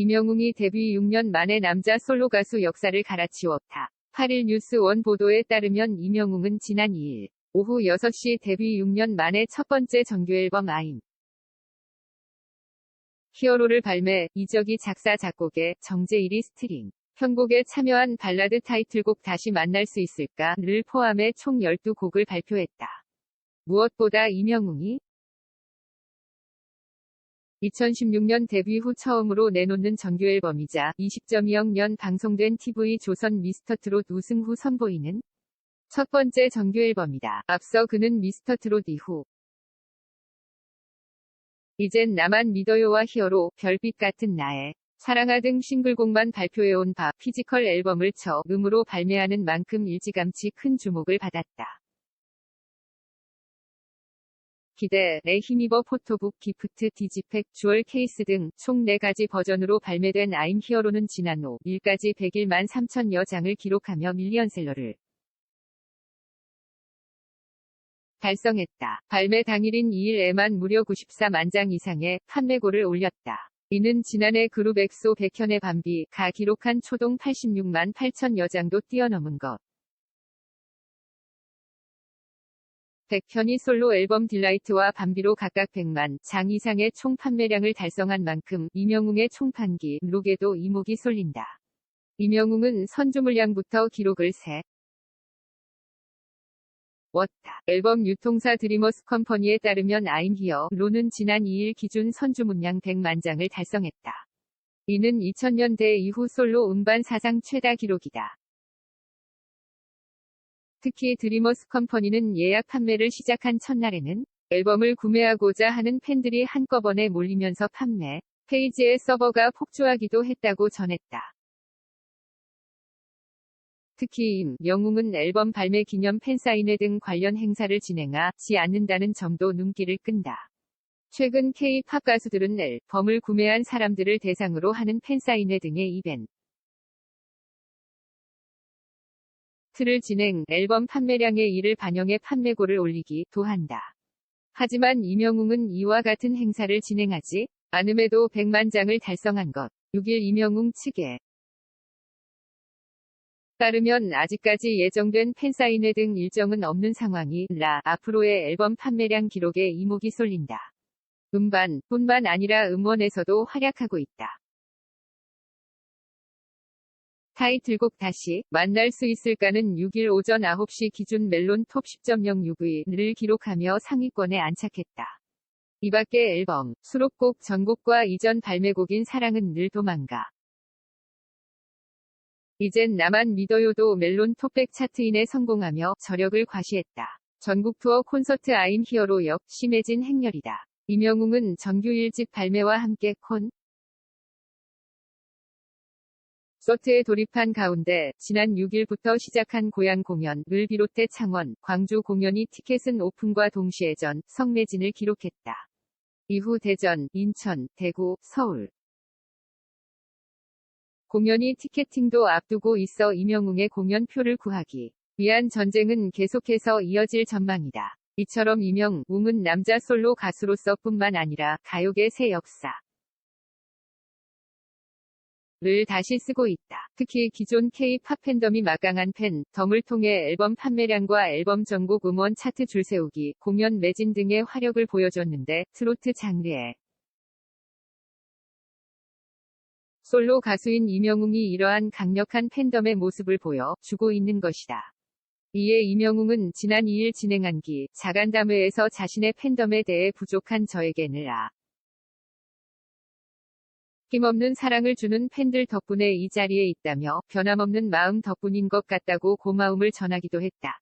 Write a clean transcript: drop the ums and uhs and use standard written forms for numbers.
이명웅이 데뷔 6년 만에 남자 솔로 가수 역사를 갈아치웠다. 8일 뉴스원 보도에 따르면 이명웅은 지난 2일 오후 6시 데뷔 6년 만에 첫 번째 정규앨범 I'm 히어로를 발매, 이적이 작사 작곡에 정재일이 스트링, 편곡에 참여한 발라드 타이틀곡 다시 만날 수 있을까를 포함해 총 12곡을 발표했다. 무엇보다 이명웅이 2016년 데뷔 후 처음으로 내놓는 정규앨범이자 20.2억 방송된 TV 조선 미스터트롯 우승 후 선보이는 첫 번째 정규앨범이다. 앞서 그는 미스터트롯 이후 이젠 나만 믿어요와 히어로, 별빛 같은 나의 사랑아 등 싱글곡만 발표해온 바 피지컬 앨범을 처음으로 발매하는 만큼 일찌감치 큰 주목을 받았다. 기대에 힘입어 포토북, 기프트, 디지팩, 주얼 케이스 등 총 4가지 버전으로 발매된 I'm 히어로는 지난 5일까지 101만 3천여 장을 기록하며 밀리언셀러를 달성했다. 발매 당일인 2일에만 무려 94만 장 이상의 판매고를 올렸다. 이는 지난해 그룹 엑소 백현의 밤비가 기록한 초동 86만 8천여 장도 뛰어넘은 것. 백현이 솔로 앨범 딜라이트와 밤비로 각각 100만 장 이상의 총 판매량을 달성한 만큼 이명웅의 총 판기 록에도 이목이 쏠린다. 이명웅은 선주 물량부터 기록을 세웠다. 앨범 유통사 드리머스 컴퍼니에 따르면 I'm Here로는 지난 2일 기준 선주 물량 100만 장을 달성했다. 이는 2000년대 이후 솔로 음반 사상 최다 기록이다. 특히 드리머스 컴퍼니는 예약 판매를 시작한 첫날에는 앨범을 구매하고자 하는 팬들이 한꺼번에 몰리면서 판매 페이지의 서버가 폭주하기도 했다고 전했다. 특히 이명웅은 앨범 발매 기념 팬사인회 등 관련 행사를 진행하지 않는다는 점도 눈길을 끈다. 최근 K-팝 가수들은 앨범을 구매한 사람들을 대상으로 하는 팬사인회 등의 이벤트를 진행, 앨범 판매량의 이를 반영해 판매고를 올리기도 한다. 하지만 이명웅은 이와 같은 행사를 진행하지 않음에도 100만 장을 달성한 것. 6일 이명웅 측에 따르면 아직까지 예정된 팬사인회 등 일정은 없는 상황이라 앞으로의 앨범 판매량 기록에 이목이 쏠린다. 음반뿐만 아니라 음원에서도 활약하고 있다. 타이틀곡 다시 만날 수 있을까는 6일 오전 9시 기준 멜론 톱 10.06위를 기록하며 상위권에 안착했다. 이밖에 앨범, 수록곡 전곡과 이전 발매곡인 사랑은 늘 도망가. 이젠 나만 믿어요도 멜론 톱백 차트인에 성공하며 저력을 과시했다. 전국 투어 콘서트 I'm 히어로 역 심해진 행렬이다. 이명웅은 정규 1집 발매와 함께 콘서트에 돌입한 가운데 지난 6일부터 시작한 고향 공연을 비롯해 창원, 광주 공연이 티켓은 오픈과 동시에 전 성매진을 기록했다. 이후 대전, 인천, 대구, 서울 공연이 티켓팅도 앞두고 있어 이명웅의 공연표를 구하기 위한 전쟁은 계속해서 이어질 전망이다. 이처럼 이명웅은 남자 솔로 가수로서 뿐만 아니라 가요계 새 역사를 다시 쓰고 있다. 특히 기존 K-팝 팬덤이 막강한 팬덤을 통해 앨범 판매량과 앨범 전곡 음원 차트 줄세우기, 공연 매진 등의 화력을 보여줬는데 트로트 장르에 솔로 가수인 이명웅이 이러한 강력한 팬덤의 모습을 보여주고 있는 것이다. 이에 이명웅은 지난 2일 진행한 기자간담회에서 자신의 팬덤에 대해 부족한 저에게는 힘없는 사랑을 주는 팬들 덕분에 이 자리에 있다며 변함없는 마음 덕분인 것 같다고 고마움을 전하기도 했다.